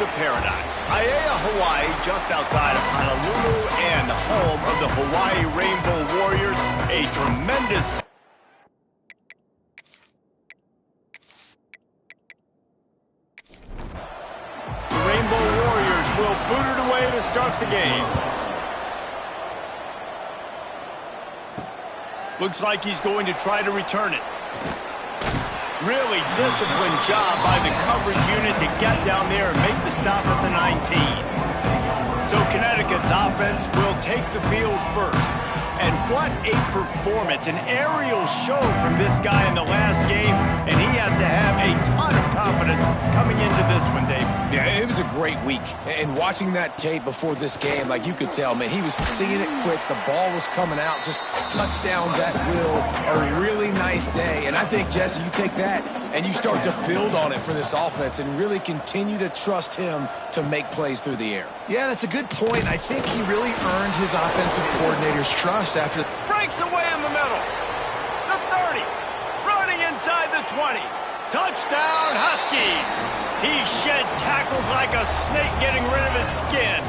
to paradise. Aiea, Hawaii, just outside of Honolulu and the home of the Hawaii Rainbow Warriors. A tremendous... The Rainbow Warriors will boot it away to start the game. Looks like he's going to try to return it. Really disciplined job by the coverage unit to get down there and make the stop at the 19. So Connecticut's offense will take the field first. And what a performance, an aerial show from this guy in the last game, and he has to have a ton of confidence coming into this one, Dave. Yeah, it was a great week. And watching that tape before this game, like you could tell, man, he was seeing it quick. The ball was coming out, just touchdowns at will. A really nice day. And I think, Jesse, you take that and you start to build on it for this offense and really continue to trust him to make plays through the air. Yeah, that's a good point. I think he really earned his offensive coordinator's trust after... Breaks away in the middle. The 30. Running inside the 20. Touchdown, Huskies. He shed tackles like a snake getting rid of his skin.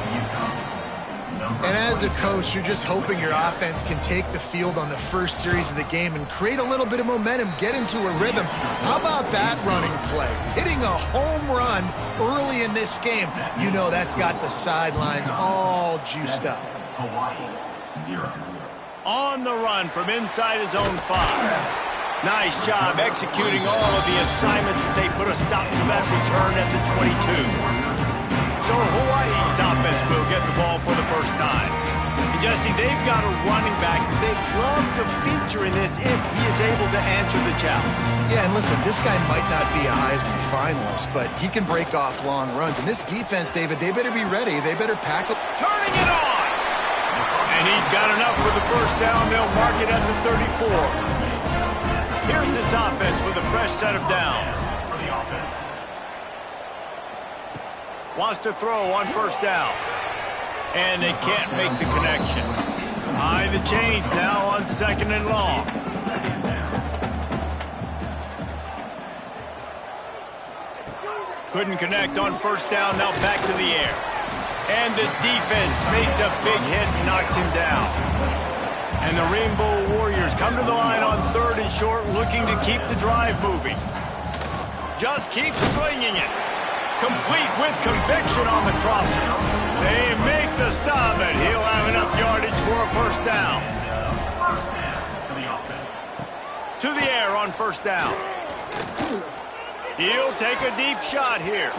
And as a coach, you're just hoping your offense can take the field on the first series of the game and create a little bit of momentum, get into a rhythm. How about that running play? Hitting a home run early in this game. You know that's got the sidelines all juiced up. Hawaii, 0. On the run from inside his own 5. Nice job executing all of the assignments as they put a stop to that return at the 22. So Hawaii's offense will get the ball for the first time. And Jesse, they've got a running back that they'd love to feature in this if he is able to answer the challenge. Yeah, and listen, this guy might not be a Heisman finalist, but he can break off long runs. And this defense, David, they better be ready. They better pack up. Turning it on! And he's got enough for the first down. They'll mark it at the 34. Here's this offense with a fresh set of downs. Wants to throw on first down. And they can't make the connection. Behind the chains now on 2nd and long. Couldn't connect on first down, now back to the air. And the defense makes a big hit and knocks him down. And the Rainbow Warriors come to the line on 3rd and short, looking to keep the drive moving. Just keep swinging it. Complete with conviction on the crosser. They make the stop, and he'll have enough yardage for a first down. To the air on first down. He'll take a deep shot here.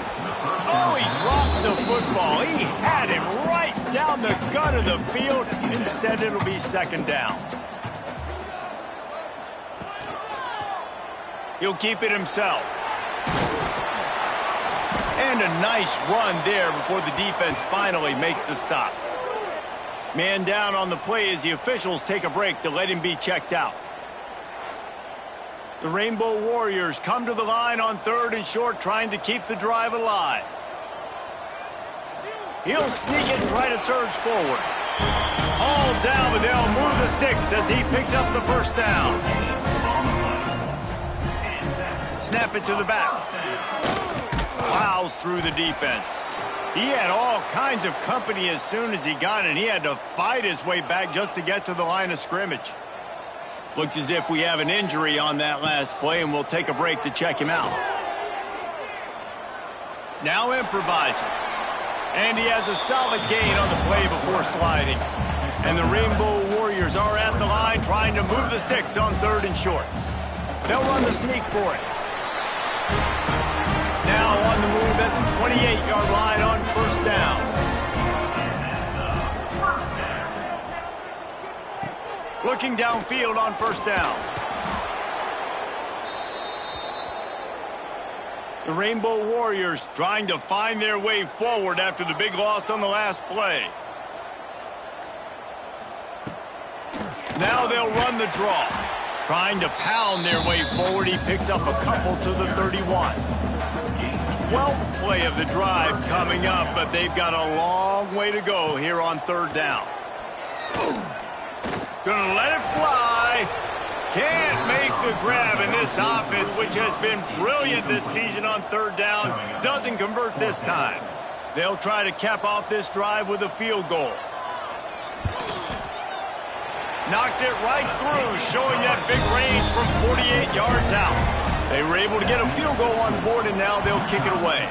Oh, he drops the football. He had it right down the gut of the field. Instead, it'll be 2nd down. He'll keep it himself. And a nice run there before the defense finally makes the stop. Man down on the play as the officials take a break to let him be checked out. The Rainbow Warriors come to the line on 3rd and short, trying to keep the drive alive. He'll sneak it and try to surge forward. All down, but they'll move the sticks as he picks up the first down. Snap it to the back. Plows through the defense. He had all kinds of company as soon as he got it, and he had to fight his way back just to get to the line of scrimmage. Looks as if we have an injury on that last play, and we'll take a break to check him out. Now improvising. And he has a solid gain on the play before sliding. And the Rainbow Warriors are at the line trying to move the sticks on 3rd and short. They'll run the sneak for it. Now on the move at the 28-yard line on first down. Looking downfield on first down. The Rainbow Warriors trying to find their way forward after the big loss on the last play. Now they'll run the draw. Trying to pound their way forward, he picks up a couple to the 31. 12th play of the drive coming up, but they've got a long way to go here on 3rd down. Gonna let it fly. Can't make the grab, in this offense, which has been brilliant this season on 3rd down, doesn't convert this time. They'll try to cap off this drive with a field goal. Knocked it right through, showing that big range from 48 yards out. They were able to get a field goal on the board, and now they'll kick it away.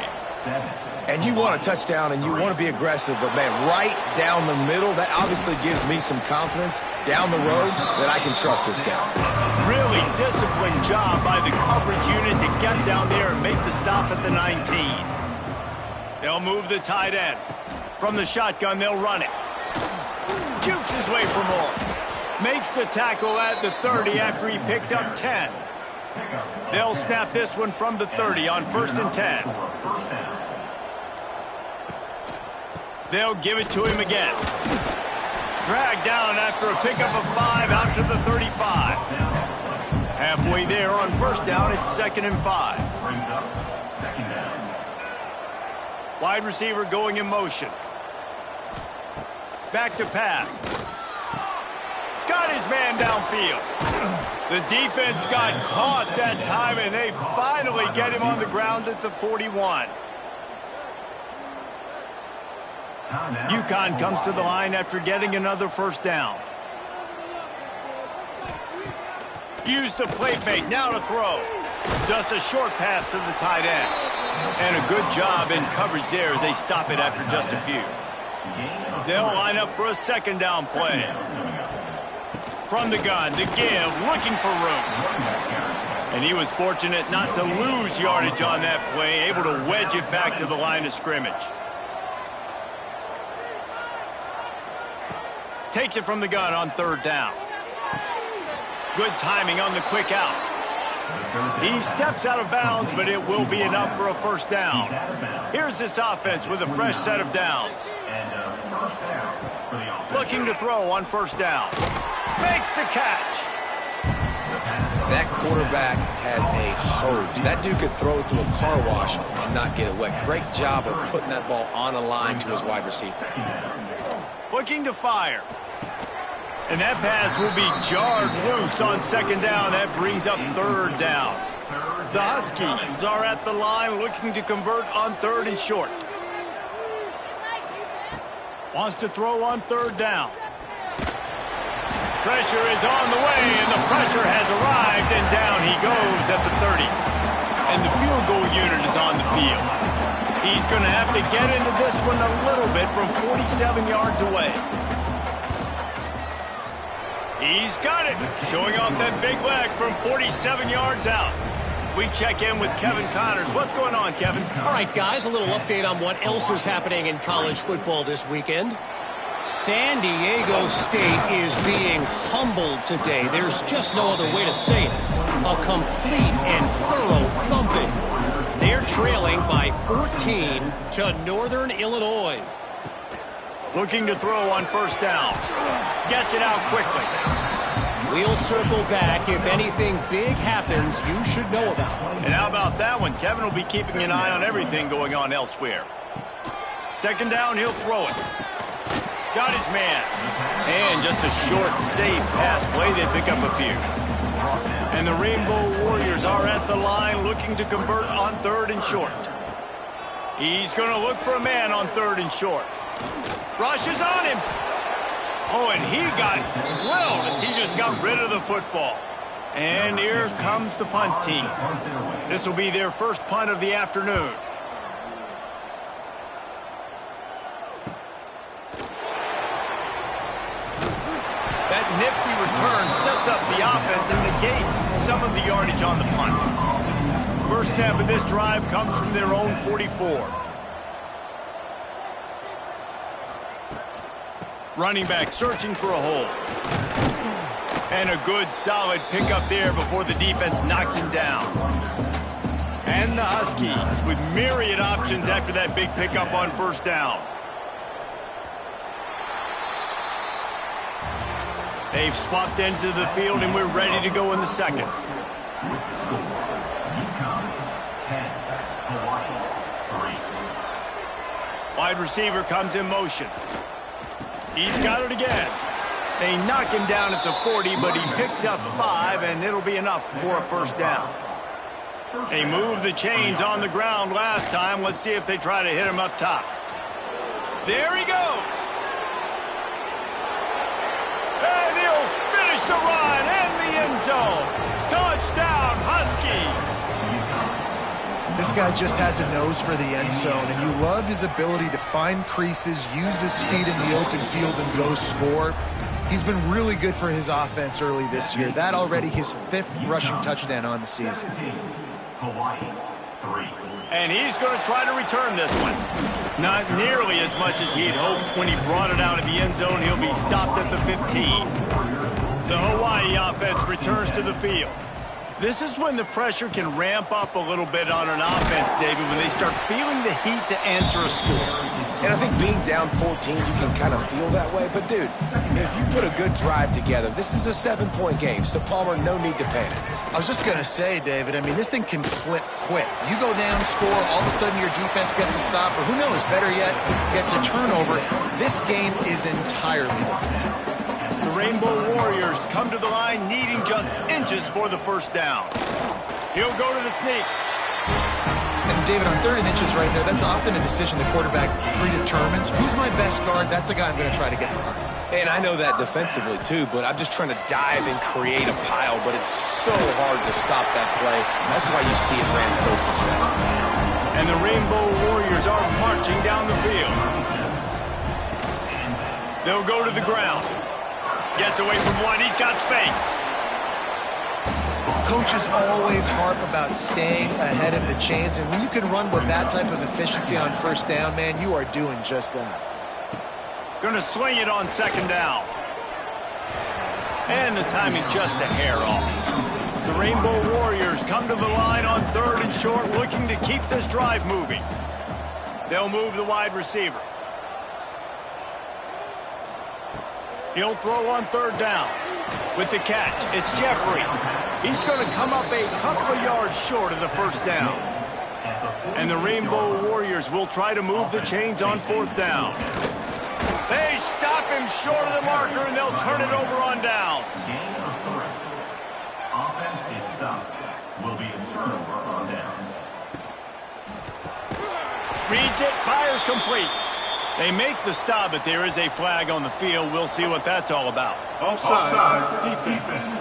And you want a touchdown, and you want to be aggressive, but, man, right down the middle, that obviously gives me some confidence down the road that I can trust this guy. Really disciplined job by the coverage unit to get down there and make the stop at the 19. They'll move the tight end. From the shotgun, they'll run it. Jukes his way for more. Makes the tackle at the 30 after he picked up 10. They'll snap this one from the 30 on 1st and 10. They'll give it to him again. Dragged down after a pickup of 5 out to the 35. Halfway there on 1st down, it's 2nd and 5. Wide receiver going in motion. Back to pass. Got his man downfield. The defense got caught that time, and they finally get him on the ground at the 41. UConn comes to the line after getting another 1st down. Use the play fake, now to throw. Just a short pass to the tight end. And a good job in coverage there as they stop it after just a few. They'll line up for a 2nd down play. From the gun, the give, looking for room. And he was fortunate not to lose yardage on that play, able to wedge it back to the line of scrimmage. Takes it from the gun on 3rd down. Good timing on the quick out. He steps out of bounds, but it will be enough for a 1st down. Here's this offense with a fresh set of downs. Looking to throw on 1st down. Makes the catch. That quarterback has a hose. That dude could throw it to a car wash and not get it wet. Great job of putting that ball on a line to his wide receiver. Looking to fire. And that pass will be jarred loose on 2nd down. That brings up 3rd down. The Huskies are at the line looking to convert on 3rd and short. Wants to throw on 3rd down. Pressure is on the way, and the pressure has arrived, and down he goes at the 30. And the field goal unit is on the field. He's going to have to get into this one a little bit from 47 yards away. He's got it, showing off that big leg from 47 yards out. We check in with Kevin Connors. What's going on, Kevin? All right, guys, a little update on what else is happening in college football this weekend. San Diego State is being humbled today. There's just no other way to say it. A complete and thorough thumping. They're trailing by 14 to Northern Illinois. Looking to throw on 1st down. Gets it out quickly. We'll circle back. If anything big happens, you should know about it. And how about that one? Kevin will be keeping an eye on everything going on elsewhere. 2nd down, he'll throw it. Got his man. And just a short, safe pass play. They pick up a few. And the Rainbow Warriors are at the line looking to convert on 3rd and short. He's going to look for a man on 3rd and short. Rushes on him. Oh, and he got drilled as he just got rid of the football. And here comes the punt team. This will be their 1st punt of the afternoon. That nifty return sets up the offense and negates some of the yardage on the punt. 1st snap of this drive comes from their own 44. Running back searching for a hole. And a good, solid pickup there before the defense knocks him down. And the Huskies with myriad options after that big pickup on 1st down. They've swapped ends of the field, and we're ready to go in the 2nd. With the score, UConn 10, Hawaii 3. Wide receiver comes in motion. He's got it again. They knock him down at the 40, but he picks up 5, and it'll be enough for a 1st down. They moved the chains on the ground last time. Let's see if they try to hit him up top. There he goes. And he'll finish the run in the end zone. Touchdown, Huskies. This guy just has a nose for the end zone, and you love his ability to find creases, use his speed in the open field, and go score. He's been really good for his offense early this year. That already his 5th rushing touchdown on the season. Hawaii, 3. And he's going to try to return this one. Not nearly as much as he'd hoped when he brought it out of the end zone. He'll be stopped at the 15. The Hawaii offense returns to the field. This is when the pressure can ramp up a little bit on an offense, David, when they start feeling the heat to answer a score. And I think being down 14, you can kind of feel that way. But, dude, if you put a good drive together, this is a 7-point game. So, Palmer, no need to panic. I was just going to say, David, I mean, this thing can flip quick. You go down, score, all of a sudden your defense gets a stop, or who knows, better yet, gets a turnover. This game is entirely different. The Rainbow Warriors come to the line needing just inches for the first down. He'll go to the sneak. And, David, on 3rd and inches right there, that's often a decision the quarterback predetermines. Who's my best guard? That's the guy I'm going to try to get behind. And I know that defensively, too, but I'm just trying to dive and create a pile, but it's so hard to stop that play. That's why you see it ran so successfully. And the Rainbow Warriors are marching down the field. They'll go to the ground. Gets away from one. He's got space. Coaches always harp about staying ahead of the chains, and when you can run with that type of efficiency on first down, man, you are doing just that. Going to sling it on 2nd down. And the timing just a hair off. The Rainbow Warriors come to the line on 3rd and short, looking to keep this drive moving. They'll move the wide receiver. He'll throw on 3rd down. With the catch, it's Jeffrey. He's going to come up a couple of yards short of the first down. And the Rainbow Warriors will try to move the chains on 4th down. They stop him short of the marker, and they'll turn it over on downs. Gain of 3. Offense is stopped. Will be a turnover on downs. Reads it, fires complete. They make the stop, but there is a flag on the field. We'll see what that's all about. Offside defense.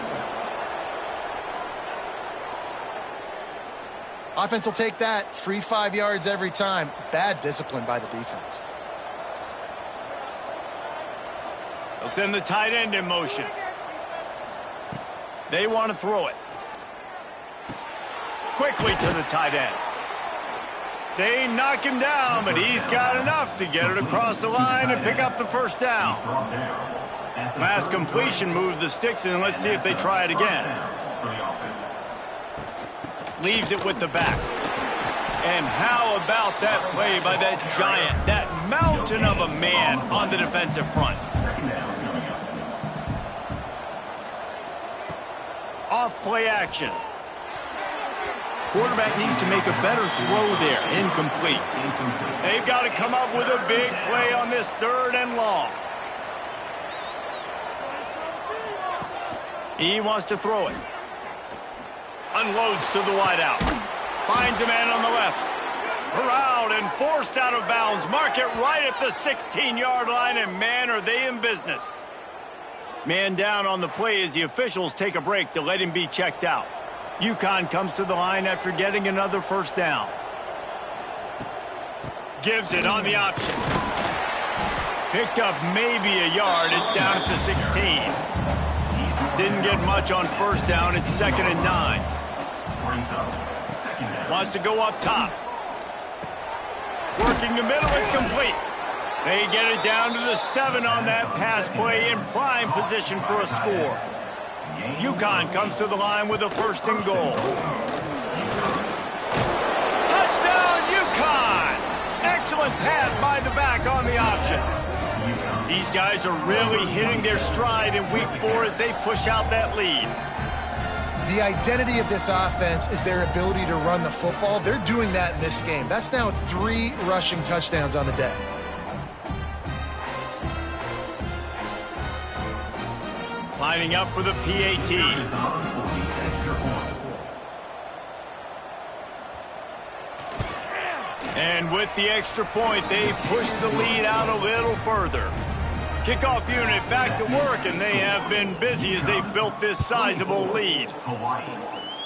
Offense will take that. Free 5 yards every time. Bad discipline by the defense. They'll send the tight end in motion. They want to throw it. Quickly to the tight end. They knock him down, but he's got enough to get it across the line and pick up the first down. Last completion moved the sticks, and let's see if they try it again. Leaves it with the back. And how about that play by that giant, that mountain of a man on the defensive front? Off play action. Quarterback needs to make a better throw there. Incomplete. They've got to come up with a big play on this 3rd and long. He wants to throw it. Unloads to the wideout. Finds a man on the left. Corralled and forced out of bounds. Mark it right at the 16-yard line, and man, are they in business. Man down on the play as the officials take a break to let him be checked out. UConn comes to the line after getting another first down. Gives it on the option. Picked up maybe a yard. It's down at the 16. Didn't get much on first down. It's 2nd and 9. Wants to go up top. Working the middle. It's complete. They get it down to the 7 on that pass play, in prime position for a score. UConn comes to the line with a 1st and goal. Touchdown, UConn! Excellent pass by the back on the option. These guys are really hitting their stride in week 4 as they push out that lead. The identity of this offense is their ability to run the football. They're doing that in this game. That's now 3 rushing touchdowns on the day. Lining up for the PAT. And with the extra point, they push the lead out a little further. Kickoff unit back to work, and they have been busy as they've built this sizable lead. Hawaii,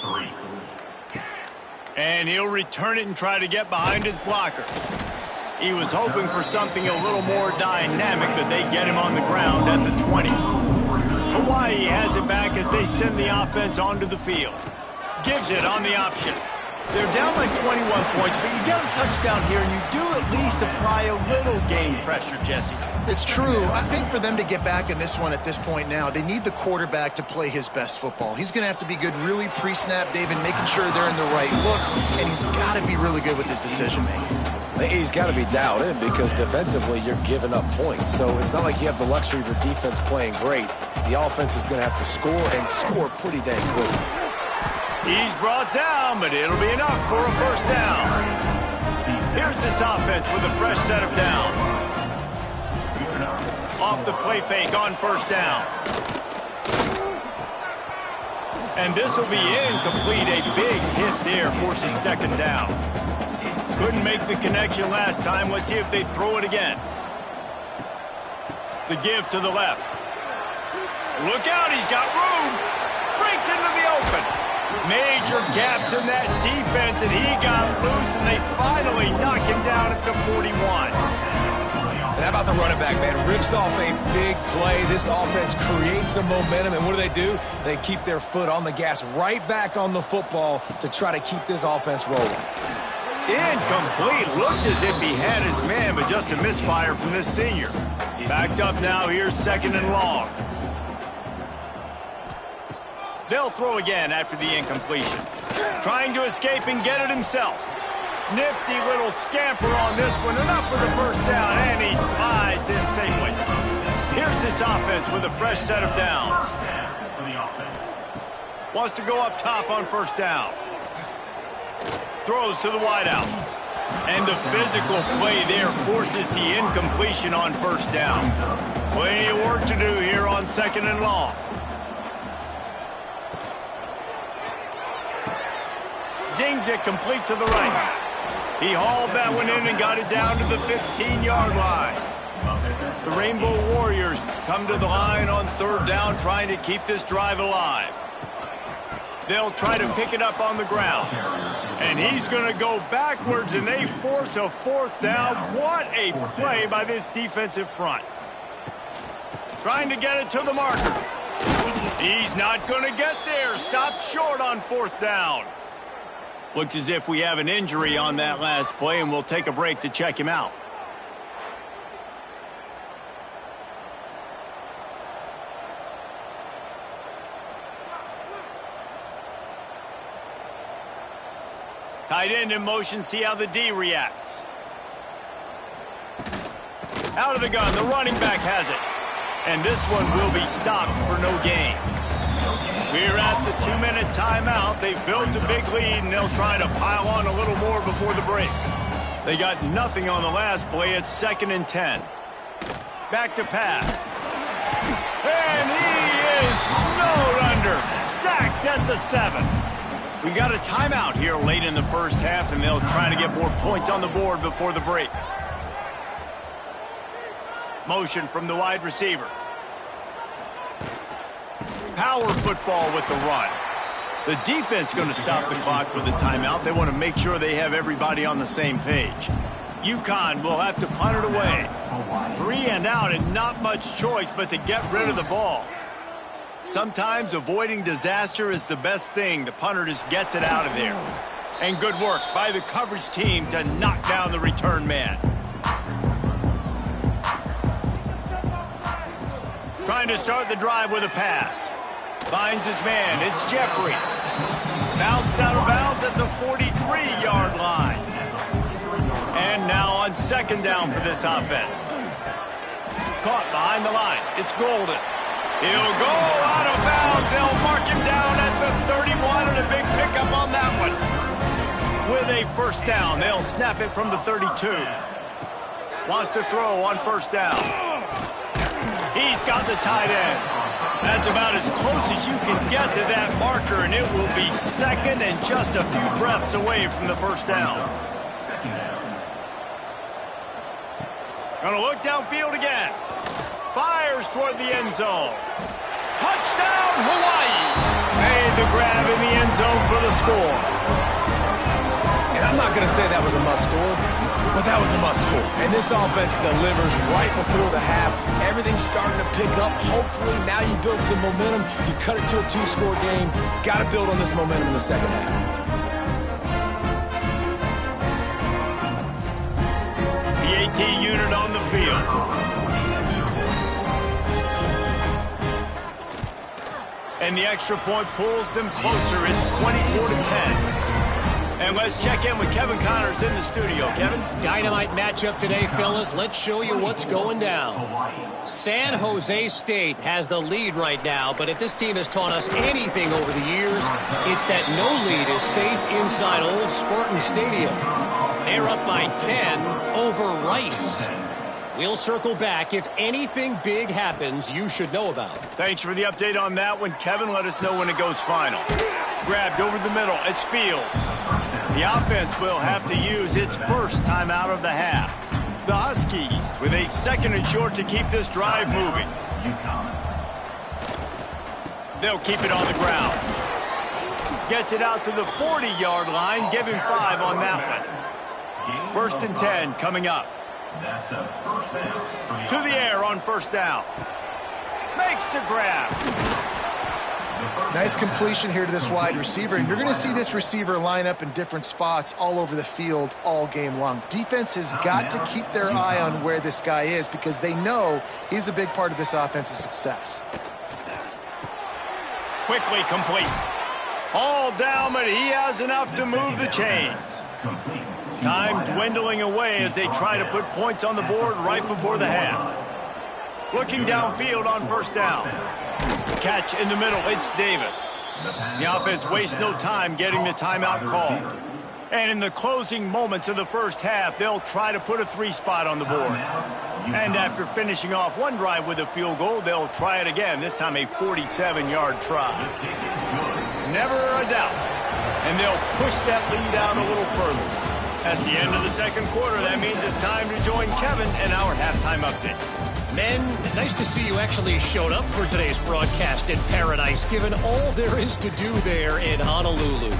3. And he'll return it and try to get behind his blockers. He was hoping for something a little more dynamic, but they get him on the ground at the 20. Hawaii has it back as they send the offense onto the field. Gives it on the option. They're down by 21 points, but you get a touchdown here, and you do at least apply a little game pressure, Jesse. It's true. I think for them to get back in this one at this point now, they need the quarterback to play his best football. He's going to have to be good really pre-snap, David, making sure they're in the right looks, and he's got to be really good with his decision-making. He's got to be dialed in because defensively you're giving up points. So it's not like you have the luxury of your defense playing great. The offense is going to have to score and score pretty dang quickly. He's brought down, but it'll be enough for a first down. Here's this offense with a fresh set of downs. Off the play fake on first down. And this will be incomplete. A big hit there forces second down. Couldn't make the connection last time. Let's see if they throw it again. The give to the left. Look out, he's got room. Breaks into the open. Major gaps in that defense, and he got loose, and they finally knock him down at the 41. And how about the running back, man? Rips off a big play. This offense creates some momentum, and what do? They keep their foot on the gas right back on the football to try to keep this offense rolling. Incomplete. Looked as if he had his man, but just a misfire from this senior. Backed up now. Here's second and long. They'll throw again after the incompletion. Trying to escape and get it himself. Nifty little scamper on this one. Enough for the first down, and he slides in safely. Here's this offense with a fresh set of downs. Wants to go up top on first down. Throws to the wideout. And the physical play there forces the incompletion on first down. Plenty of work to do here on second and long. Zings it complete to the right. He hauled that one in and got it down to the 15-yard line. The Rainbow Warriors come to the line on third down, trying to keep this drive alive. They'll try to pick it up on the ground. And he's going to go backwards, and they force a fourth down. What a play by this defensive front. Trying to get it to the marker. He's not going to get there. Stopped short on fourth down. Looks as if we have an injury on that last play, and we'll take a break to check him out. Tight end in motion, see how the D reacts. Out of the gun, the running back has it. And this one will be stopped for no gain. We're at the 2-minute timeout. They've built a big lead, and they'll try to pile on a little more before the break. They got nothing on the last play. It's 2nd and 10. Back to pass. And he is snowed under. Sacked at the 7. We got a timeout here late in the first half, and they'll try to get more points on the board before the break. Motion from the wide receiver. Power football with the run. The defense going to stop the clock with a timeout. They want to make sure they have everybody on the same page. UConn will have to punt it away. 3 and out, and not much choice but to get rid of the ball. Sometimes avoiding disaster is the best thing. The punter just gets it out of there. And good work by the coverage team to knock down the return man. Trying to start the drive with a pass. Finds his man. It's Jeffrey. Bounced out of bounds at the 43-yard line. And now on second down for this offense. Caught behind the line. It's Golden. He'll go out of bounds. They'll mark him down at the 31, and a big pickup on that one. With a first down, they'll snap it from the 32. Wants to throw on first down. He's got the tight end. That's about as close as you can get to that marker, and it will be second and just a few breaths away from the first down. Gonna look downfield again. Fires toward the end zone. Touchdown, Hawaii! Made the grab in the end zone for the score. And I'm not going to say that was a must score, but that was a must score. And this offense delivers right before the half. Everything's starting to pick up. Hopefully now you build some momentum. You cut it to a 2-score game. Got to build on this momentum in the second half. The AT unit on the field. And the extra point pulls them closer. It's 24-10. And let's check in with Kevin Connors in the studio. Kevin? Dynamite matchup today, fellas. Let's show you what's going down. San Jose State has the lead right now, but if this team has taught us anything over the years, it's that no lead is safe inside Old Spartan Stadium. They're up by 10 over Rice. We'll circle back. If anything big happens, you should know about. Thanks for the update on that one, Kevin. Let us know when it goes final. Grabbed over the middle. It's Fields. The offense will have to use its first timeout of the half. The Huskies with a second and short to keep this drive moving. They'll keep it on the ground. Gets it out to the 40-yard line. Give him 5 on that one. First and 10 coming up. That's a first down. To the air on first down. Makes the grab. Nice completion here to this wide receiver, and you're going to see this receiver line up in different spots all over the field all game long. Defense has got to keep their eye on where this guy is because they know he's a big part of this offense's success. Quickly complete. All down, but he has enough to move the chains. Time dwindling away as they try to put points on the board right before the half. Looking downfield on first down. Catch in the middle, it's Davis. The offense wastes no time getting the timeout called. And in the closing moments of the first half, they'll try to put a 3 spot on the board. And after finishing off one drive with a field goal, they'll try it again, this time a 47-yard try. Never a doubt. And they'll push that lead out a little further. That's the end of the second quarter. That means it's time to join Kevin in our halftime update. Men, nice to see you actually showed up for today's broadcast in paradise, given all there is to do there in Honolulu.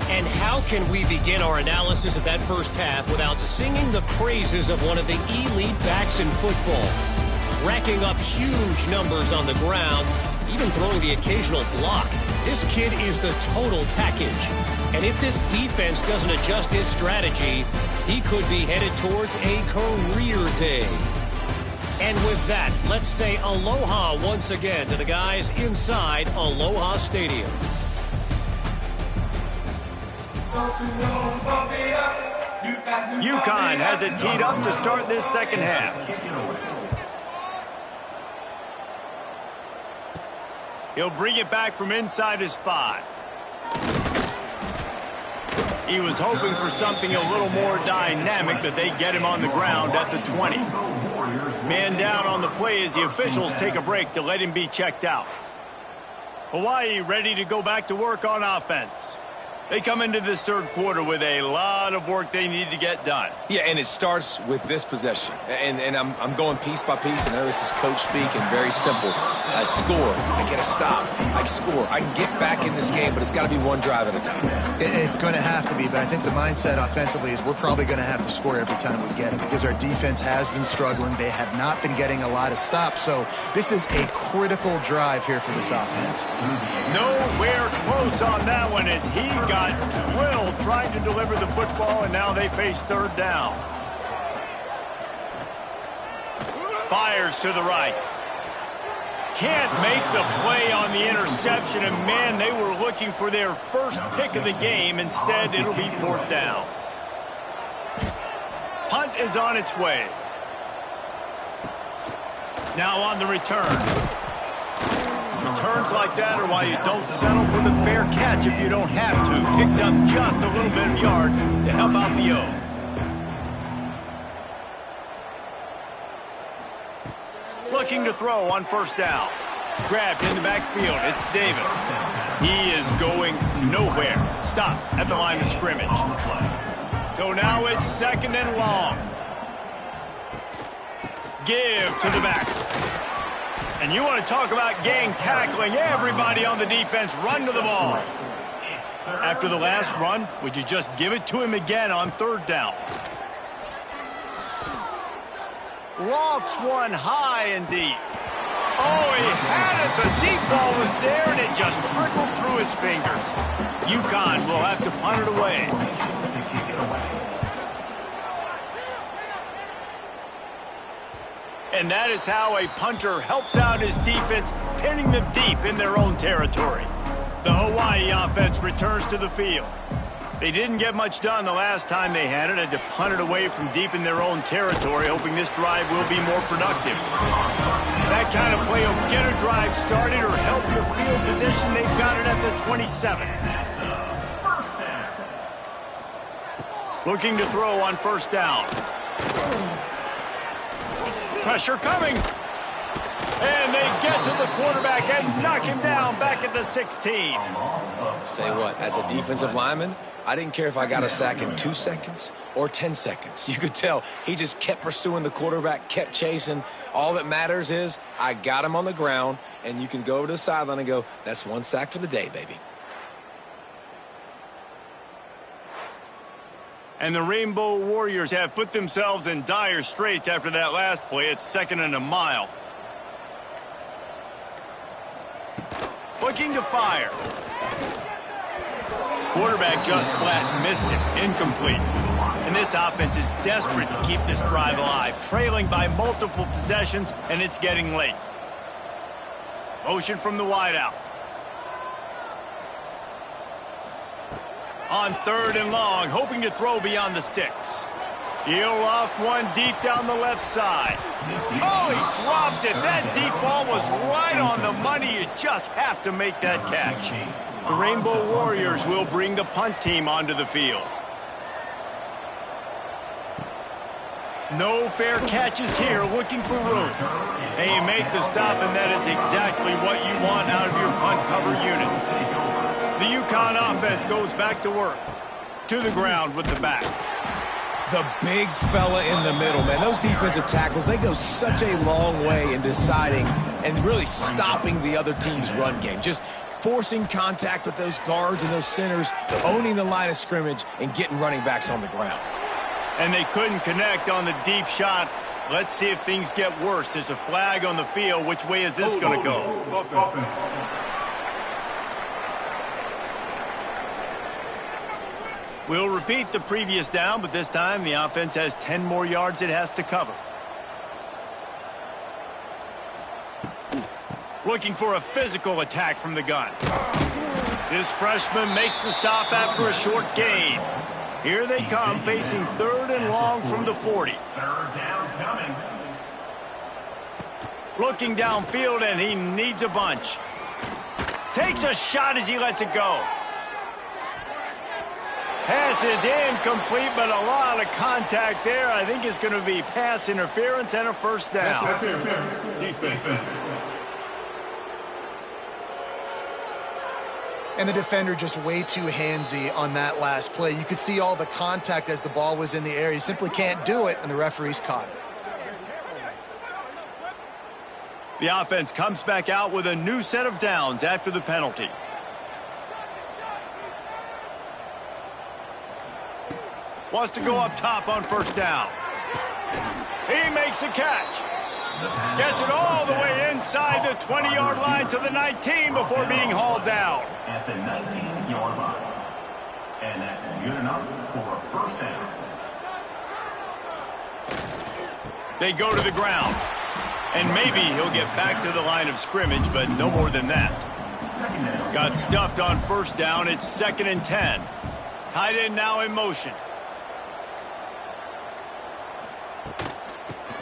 And how can we begin our analysis of that first half without singing the praises of one of the elite backs in football? Racking up huge numbers on the ground, even throwing the occasional block. This kid is the total package. And if this defense doesn't adjust its strategy, he could be headed towards a career day. And with that, let's say aloha once again to the guys inside Aloha Stadium. UConn has it teed up to start this second half. He'll bring it back from inside his 5. He was hoping for something a little more dynamic, but they get him on the ground at the 20. Man down on the play as the officials take a break to let him be checked out. Hawaii ready to go back to work on offense. They come into this third quarter with a lot of work they need to get done. Yeah, and it starts with this possession. And I'm going piece by piece. I know this is coach speak and very simple. I score. I get a stop. I score. I can get back in this game, but it's got to be one drive at a time. It's going to have to be, but I think the mindset offensively is we're probably going to have to score every time we get it because our defense has been struggling. They have not been getting a lot of stops. So this is a critical drive here for this offense. Nowhere close on that one as he got drilled trying to deliver the football, and now they face third down. Fires to the right. Can't make the play on the interception, and man, they were looking for their first pick of the game. Instead, it'll be fourth down. Punt is on its way. Now on the return. Returns like that are why you don't settle for the fair catch if you don't have to. Picks up just a little bit of yards to help out the O. Looking to throw on first down. Grabbed in the backfield. It's Davis. He is going nowhere. Stop at the line of scrimmage. So now it's second and long. Give to the back. And you want to talk about gang tackling. Everybody on the defense run to the ball. After the last run, would you just give it to him again on third down? Lofts one high and deep. Oh, he had it. The deep ball was there, and it just trickled through his fingers. UConn will have to punt it away. And that is how a punter helps out his defense, pinning them deep in their own territory. The Hawaii offense returns to the field. They didn't get much done the last time they had it. Had to punt it away from deep in their own territory, hoping this drive will be more productive. That kind of play will get a drive started or help your field position. They've got it at the 27. Looking to throw on first down. Pressure coming. And they get to the quarterback and knock him down back at the 16. Tell you what, as a defensive lineman, I didn't care if I got a sack in 2 seconds or 10 seconds. You could tell he just kept pursuing the quarterback, kept chasing. All that matters is I got him on the ground, and you can go over to the sideline and go, that's 1 sack for the day, baby. And the Rainbow Warriors have put themselves in dire straits after that last play. It's 2nd and a mile. Looking to fire. Quarterback just flat missed it. Incomplete. And this offense is desperate to keep this drive alive. Trailing by multiple possessions, and it's getting late. Motion from the wideout. On 3rd and long, hoping to throw beyond the sticks. He'll off one deep down the left side. Oh, he dropped it. That deep ball was right on the money. You just have to make that catch. The Rainbow Warriors will bring the punt team onto the field. No fair catches here, looking for room. And you make the stop, and that is exactly what you want out of your punt cover unit. The UConn offense goes back to work. To the ground with the back. The big fella in the middle, man. Those defensive tackles, they go such a long way in deciding and really stopping the other team's run game. Just forcing contact with those guards and those centers, owning the line of scrimmage, and getting running backs on the ground. And they couldn't connect on the deep shot. Let's see if things get worse. There's a flag on the field. Which way is this going to go? We'll repeat the previous down, but this time the offense has 10 more yards it has to cover. Looking for a physical attack from the gun. This freshman makes the stop after a short gain. Here they come, facing 3rd and long from the 40. 3rd down coming. Looking downfield, and he needs a bunch. Takes a shot as he lets it go. Pass is incomplete, but a lot of contact there. I think it's going to be pass interference and a first down. Defense. And the defender just way too handsy on that last play. You could see all the contact as the ball was in the air. He simply can't do it, and the referees caught it. The offense comes back out with a new set of downs after the penalty. Wants to go up top on first down. He makes the catch. Gets it all the way inside the 20-yard line to the 19 before being hauled down. At the 19-yard line. And that's good enough for a first down. They go to the ground. And maybe he'll get back to the line of scrimmage, but no more than that. Got stuffed on first down. It's 2nd and 10. Tight end now in motion.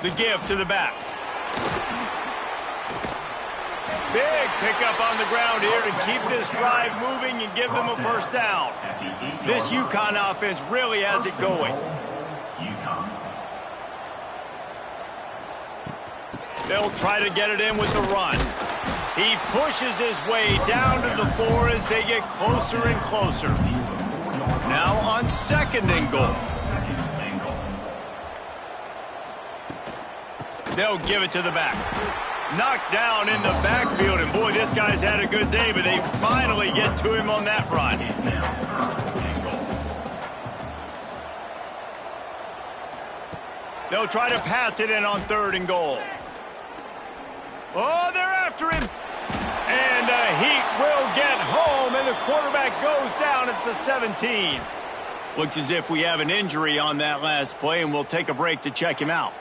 The give to the back. Big pickup on the ground here to keep this drive moving and give them a first down. This UConn offense really has it going. They'll try to get it in with the run. He pushes his way down to the 4 as they get closer and closer. Now on 2nd and goal. They'll give it to the back. Knocked down in the backfield, and boy, this guy's had a good day, but they finally get to him on that run. They'll try to pass it in on 3rd and goal. Oh, they're after him. And the Heat will get home, and the quarterback goes down at the 17. Looks as if we have an injury on that last play, and we'll take a break to check him out.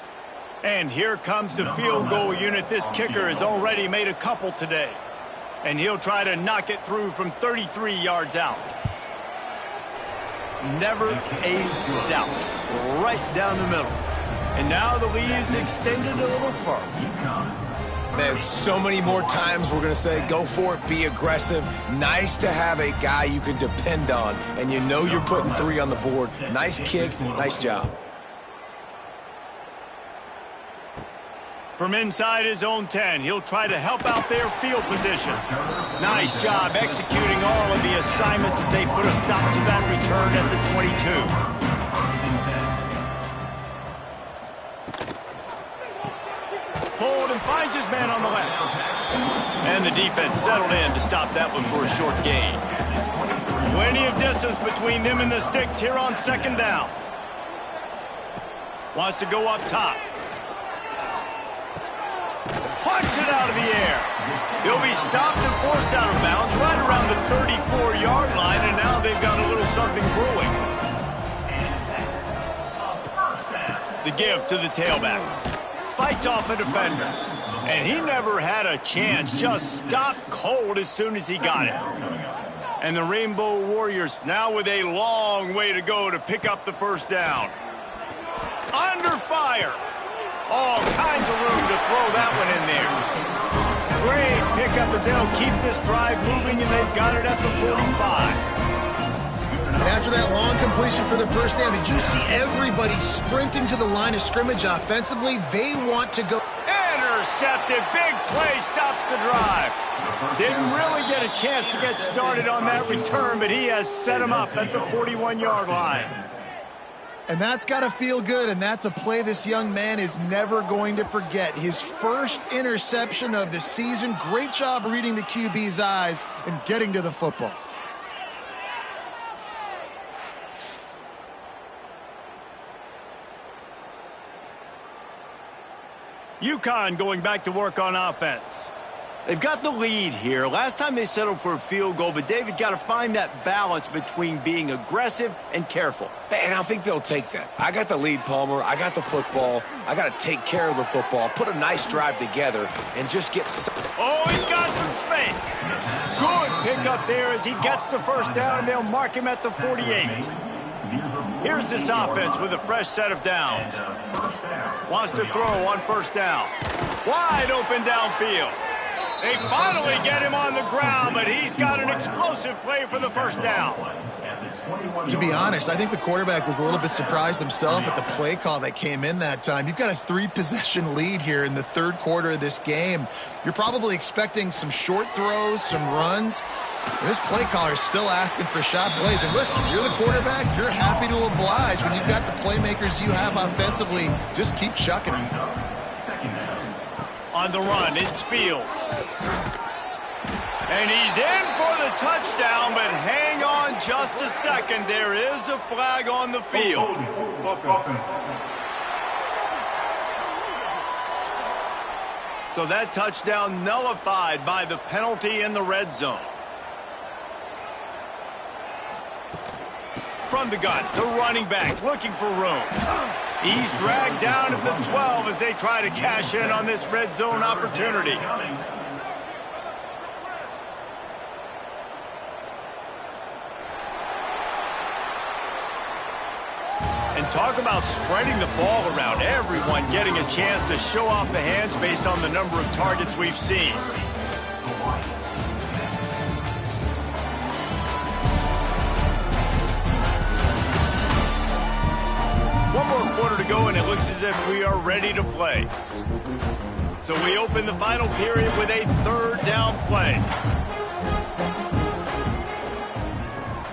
And here comes the field goal unit. This kicker has already made a couple today. And he'll try to knock it through from 33 yards out. Never a doubt. Right down the middle. And now the lead is extended a little further. Man, so many more times we're going to say, go for it, be aggressive. Nice to have a guy you can depend on, and you know you're putting 3 on the board. Nice kick, nice job. From inside his own 10, he'll try to help out their field position. Nice job executing all of the assignments as they put a stop to that return at the 22. Hold and finds his man on the left. And the defense settled in to stop that one for a short gain. Plenty of distance between them and the sticks here on 2nd down. Wants to go up top. Punts it out of the air. He'll be stopped and forced out of bounds right around the 34-yard line, and now they've got a little something brewing. The give to the tailback. Fights off a defender. And he never had a chance. Just stopped cold as soon as he got it. And the Rainbow Warriors now with a long way to go to pick up the 1st down. Under fire. All kinds of room to throw that one in there. Great pickup as they'll keep this drive moving, and they've got it at the 45. And after that long completion for the 1st down, did you see everybody sprinting to the line of scrimmage offensively? They want to go. Intercepted. Big play stops the drive. Didn't really get a chance to get started on that return, but he has set him up at the 41-yard line. And that's got to feel good, and that's a play this young man is never going to forget. His first interception of the season. Great job reading the QB's eyes and getting to the football. UConn going back to work on offense. They've got the lead here. Last time they settled for a field goal, but David got to find that balance between being aggressive and careful. And I think they'll take that. I got the lead, Palmer. I got the football. I got to take care of the football, put a nice drive together, and just get... Oh, he's got some space. Good pickup there as he gets the 1st down, and they'll mark him at the 48. Here's this offense with a fresh set of downs. Wants to throw on 1st down. Wide open downfield. They finally get him on the ground, but he's got an explosive play for the 1st down. To be honest, I think the quarterback was a little bit surprised himself at the play call that came in that time. You've got a 3-possession lead here in the 3rd quarter of this game. You're probably expecting some short throws, some runs. And this play caller is still asking for shot plays. And listen, you're the quarterback. You're happy to oblige. When you've got the playmakers you have offensively, just keep chucking them. On the run, it's Fields. And he's in for the touchdown, but hang on just a second. There is a flag on the field. So that touchdown nullified by the penalty in the red zone. From the gun, the running back looking for room. He's dragged down at the 12 as they try to cash in on this red zone opportunity. And talk about spreading the ball around. Everyone getting a chance to show off the hands based on the number of targets we've seen. One more quarter to go, and it looks as if we are ready to play. So we open the final period with a 3rd down play.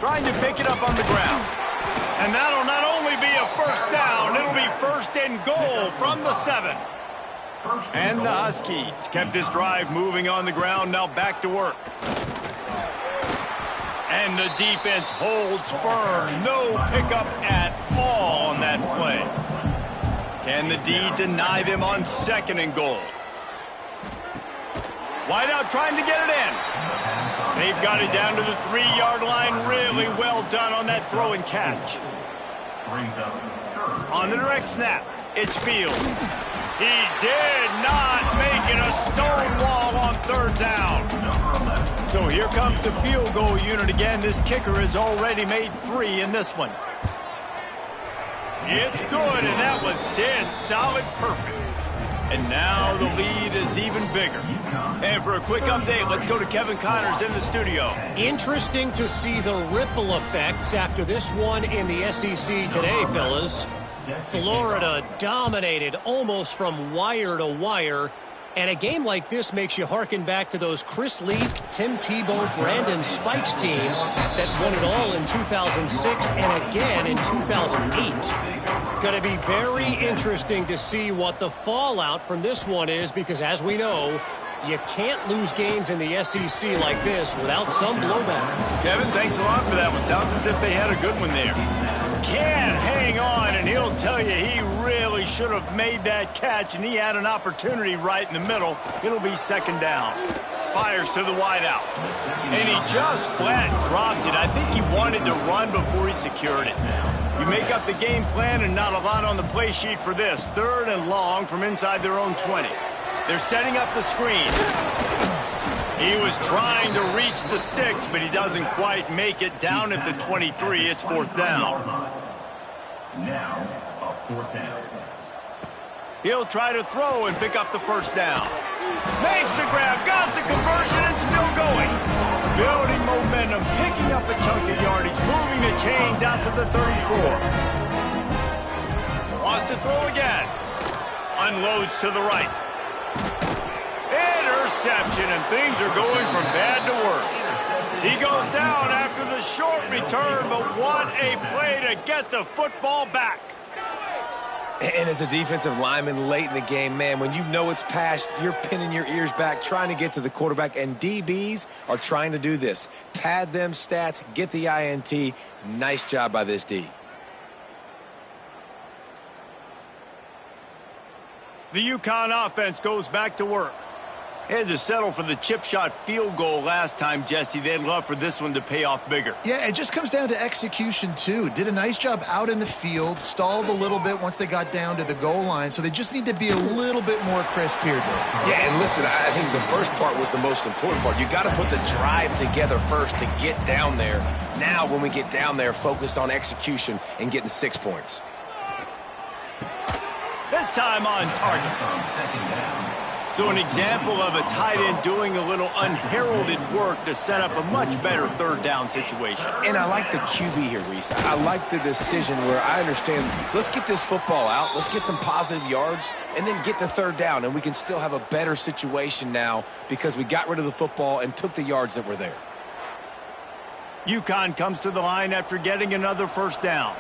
Trying to pick it up on the ground. And that'll not only be a 1st down, it'll be 1st and goal from the 7. And the Huskies kept this drive moving on the ground, now back to work. And the defense holds firm. No pickup at all on that play. Can the D deny them on 2nd and goal? Wide out trying to get it in. They've got it down to the 3-yard line. Really well done on that throw and catch. On the direct snap, it's Fields. He did not make it a stone wall on 3rd down. So here comes the field goal unit again. This kicker has already made 3 in this one. It's good, and that was dead solid perfect. And now the lead is even bigger. And for a quick update, let's go to Kevin Connors in the studio. Interesting to see the ripple effects after this one in the SEC today, fellas. Florida dominated almost from wire to wire. And a game like this makes you harken back to those Chris Leak, Tim Tebow, Brandon Spikes teams that won it all in 2006 and again in 2008. Going to be very interesting to see what the fallout from this one is, because as we know, you can't lose games in the SEC like this without some blowback. Kevin, thanks a lot for that one. Sounds as if they had a good one there. Can't hang on, and he'll tell you he really should have made that catch, and he had an opportunity right in the middle. It'll be 2nd down. Fires to the wideout. And he just flat dropped it. I think he wanted to run before he secured it. You make up the game plan and not a lot on the play sheet for this. 3rd and long from inside their own 20. They're setting up the screen. He was trying to reach the sticks, but he doesn't quite make it down at the 23. It's 4th down. Now, a 4th down. He'll try to throw and pick up the 1st down. Makes the grab, got the conversion, and still going. Building momentum, picking up a chunk of yardage, moving the chains out to the 34. Wants to throw again. Unloads to the right. Interception, and things are going from bad to worse. He goes down after the short return, but what a play to get the football back. And as a defensive lineman late in the game, man, when you know it's past, you're pinning your ears back, trying to get to the quarterback, and DBs are trying to do this. Pad them stats, get the INT. Nice job by this D. The UConn offense goes back to work. They had to settle for the chip shot field goal last time, Jesse. They'd love for this one to pay off bigger. Yeah, it just comes down to execution, too. Did a nice job out in the field, stalled a little bit once they got down to the goal line, so they just need to be a little bit more crisp here, though. Yeah, and listen, I think the first part was the most important part. You got to put the drive together first to get down there. Now, when we get down there, focus on execution and getting 6 points. This time on target. So an example of a tight end doing a little unheralded work to set up a much better 3rd down situation. And I like the QB here, Reese. I like the decision where I understand, let's get this football out, let's get some positive yards, and then get to 3rd down, and we can still have a better situation now because we got rid of the football and took the yards that were there. UConn comes to the line after getting another 1st down.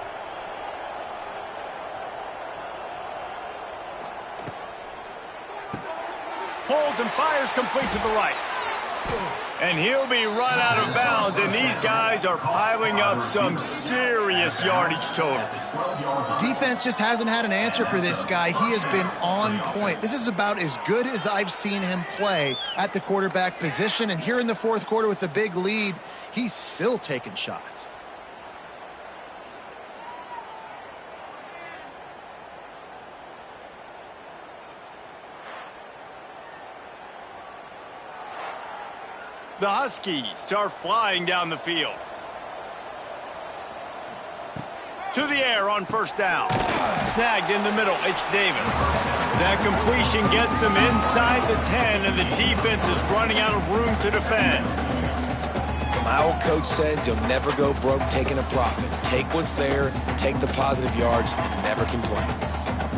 Holds and fires complete to the right. And he'll be run out of bounds, and these guys are piling up some serious yardage totals. Defense just hasn't had an answer for this guy. He has been on point. This is about as good as I've seen him play at the quarterback position, and here in the 4th quarter with a big lead, he's still taking shots. The Huskies are flying down the field. To the air on 1st down. Snagged in the middle, it's Davis. That completion gets them inside the 10, and the defense is running out of room to defend. My old coach said you'll never go broke taking a profit. Take what's there, take the positive yards, and never complain.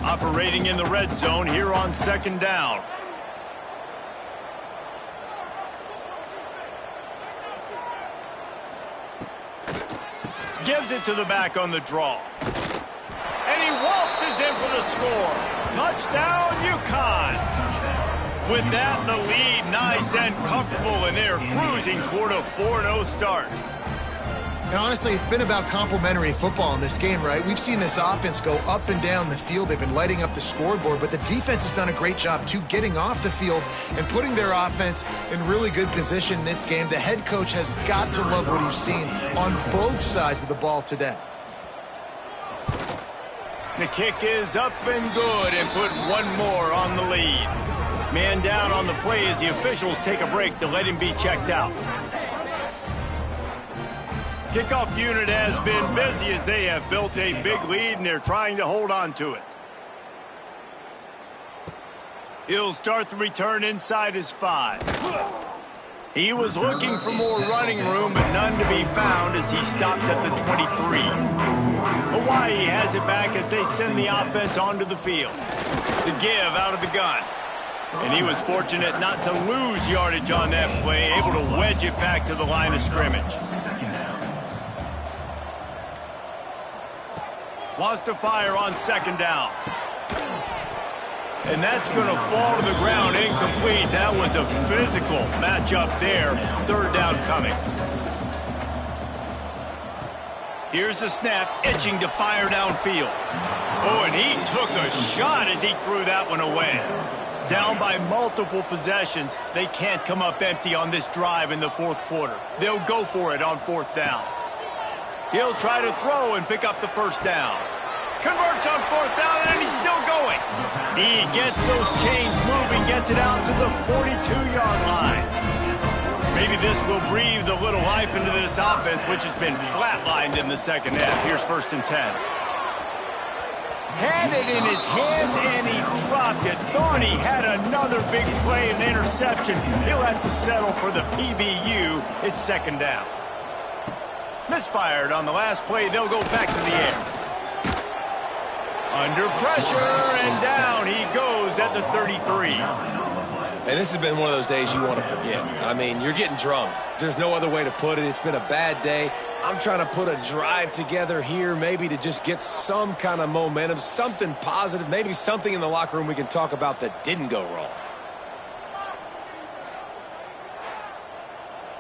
Operating in the red zone here on 2nd down. Gives it to the back on the draw. And he waltzes in for the score. Touchdown, UConn. With that, the lead nice and comfortable, and they're cruising toward a 4-0 start. And honestly, it's been about complementary football in this game, right? We've seen this offense go up and down the field. They've been lighting up the scoreboard, but the defense has done a great job, too, getting off the field and putting their offense in really good position in this game. The head coach has got to love what he's seen on both sides of the ball today. The kick is up and good, and put one more on the lead. Man down on the play as the officials take a break to let him be checked out. Kickoff unit has been busy as they have built a big lead, and they're trying to hold on to it. He'll start the return inside his 5. He was looking for more running room, but none to be found as he stopped at the 23. Hawaii has it back as they send the offense onto the field. The give out of the gun. And he was fortunate not to lose yardage on that play, able to wedge it back to the line of scrimmage. Wants to fire on second down. And that's going to fall to the ground incomplete. That was a physical matchup there. Third down coming. Here's the snap, itching to fire downfield. Oh, and he took a shot as he threw that one away. Down by multiple possessions, they can't come up empty on this drive in the fourth quarter. They'll go for it on fourth down. He'll try to throw and pick up the first down. Converts on fourth down, and he's still going. He gets those chains moving, gets it out to the 42-yard line. Maybe this will breathe a little life into this offense, which has been flatlined in the second half. Here's 1st and 10. Had it in his hands, and he dropped it. Thought he had another big play and interception. He'll have to settle for the PBU. It's second down. Misfired on the last play. They'll go back to the air. Under pressure, and down he goes at the 33. And this has been one of those days you want to forget. I mean, you're getting drunk. There's no other way to put it. It's been a bad day. I'm trying to put a drive together here, maybe to just get some kind of momentum, something positive, maybe something in the locker room we can talk about that didn't go wrong.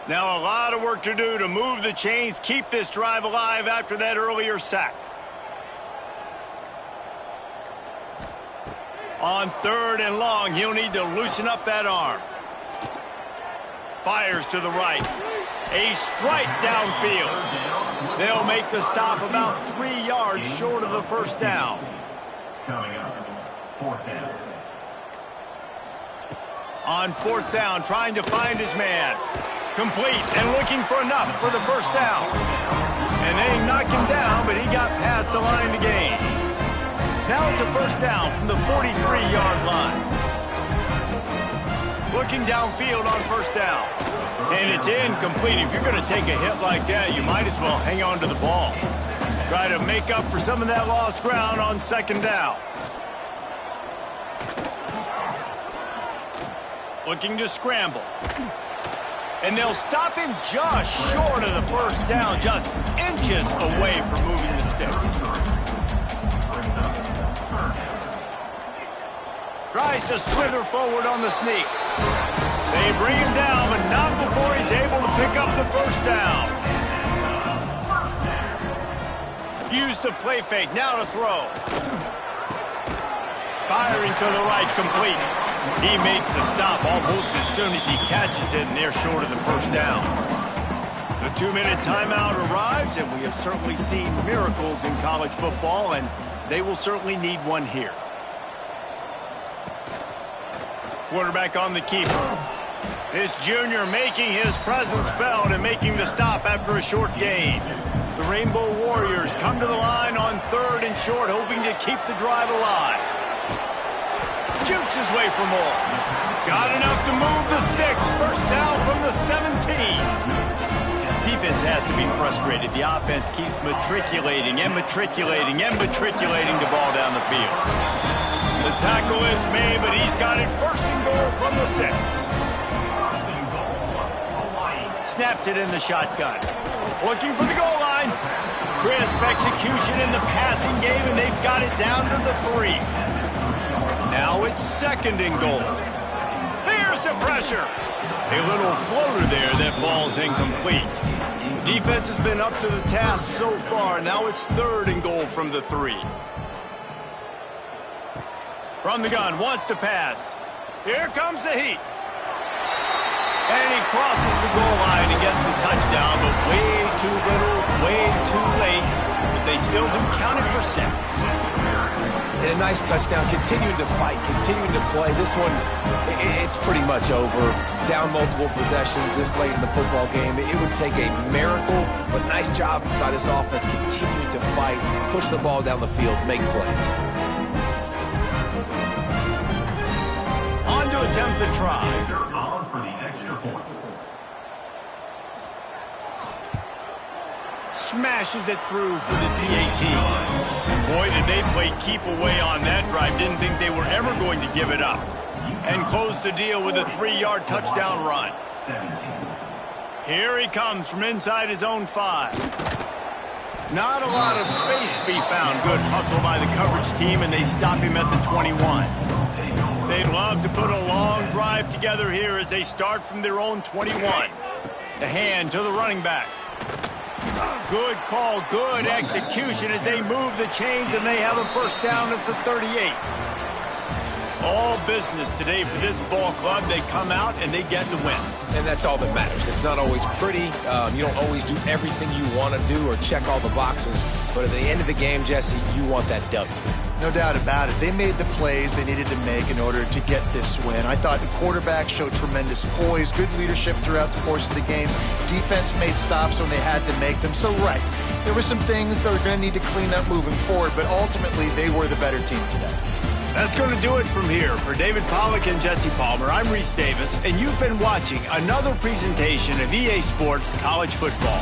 Now a lot of work to do to move the chains, keep this drive alive after that earlier sack. On 3rd and long, he'll need to loosen up that arm. Fires to the right. A strike downfield. They'll make the stop about 3 yards short of the first down. Coming up, 4th down. On 4th down, trying to find his man. Complete and looking for enough for the first down. And they knock him down, but he got past the line to gain. Now it's a first down from the 43-yard line. Looking downfield on first down. And it's incomplete. If you're going to take a hit like that, you might as well hang on to the ball. Try to make up for some of that lost ground on second down. Looking to scramble. And they'll stop him just short of the first down, just inches away from moving the sticks. Tries to slither forward on the sneak. They bring him down, but not before he's able to pick up the first down. Use the play fake, now to throw. Firing to the right, complete. He makes the stop almost as soon as he catches it, and they're short of the first down. The 2-minute timeout arrives, and we have certainly seen miracles in college football, and they will certainly need one here. Quarterback on the keeper. This junior making his presence felt and making the stop after a short gain. The Rainbow Warriors come to the line on 3rd and short, hoping to keep the drive alive. Jukes his way for more. Got enough to move the sticks. First down from the 17. Defense has to be frustrated. The offense keeps matriculating and matriculating and matriculating the ball down the field. The tackle is made, but he's got it first and goal from the 6. Snapped it in the shotgun. Looking for the goal line. Crisp execution in the passing game, and they've got it down to the 3. Now it's 2nd and goal. Here's the pressure. A little floater there that falls incomplete. Defense has been up to the task so far. Now it's 3rd and goal from the 3. From the gun, wants to pass. Here comes the heat. And he crosses the goal line and gets the touchdown, but way too little, way too late. But they still do count it for 6. And a nice touchdown, continuing to fight, continuing to play. This one, it's pretty much over. Down multiple possessions this late in the football game. It would take a miracle, but nice job by this offense continuing to fight, push the ball down the field, make plays. On to attempt the try. They're on for the extra point. Smashes it through for the PAT. And boy, did they play keep away on that drive. Didn't think they were ever going to give it up. And close the deal with a 3-yard touchdown run. 17. Here he comes from inside his own 5. Not a lot of space to be found. Good hustle by the coverage team, and they stop him at the 21. They'd love to put a long drive together here as they start from their own 21. The hand to the running back. Good call, good execution as they move the chains, and they have a first down at the 38. All business today for this ball club. They come out and they get the win. And that's all that matters. It's not always pretty. You don't always do everything you want to do or check all the boxes. But at the end of the game, Jesse, you want that W. No doubt about it. They made the plays they needed to make in order to get this win. I thought the quarterback showed tremendous poise, good leadership throughout the course of the game. Defense made stops when they had to make them. So, right, there were some things they were going to need to clean up moving forward, but ultimately they were the better team today. That's going to do it from here. For David Pollack and Jesse Palmer, I'm Reese Davis, and you've been watching another presentation of EA Sports College Football.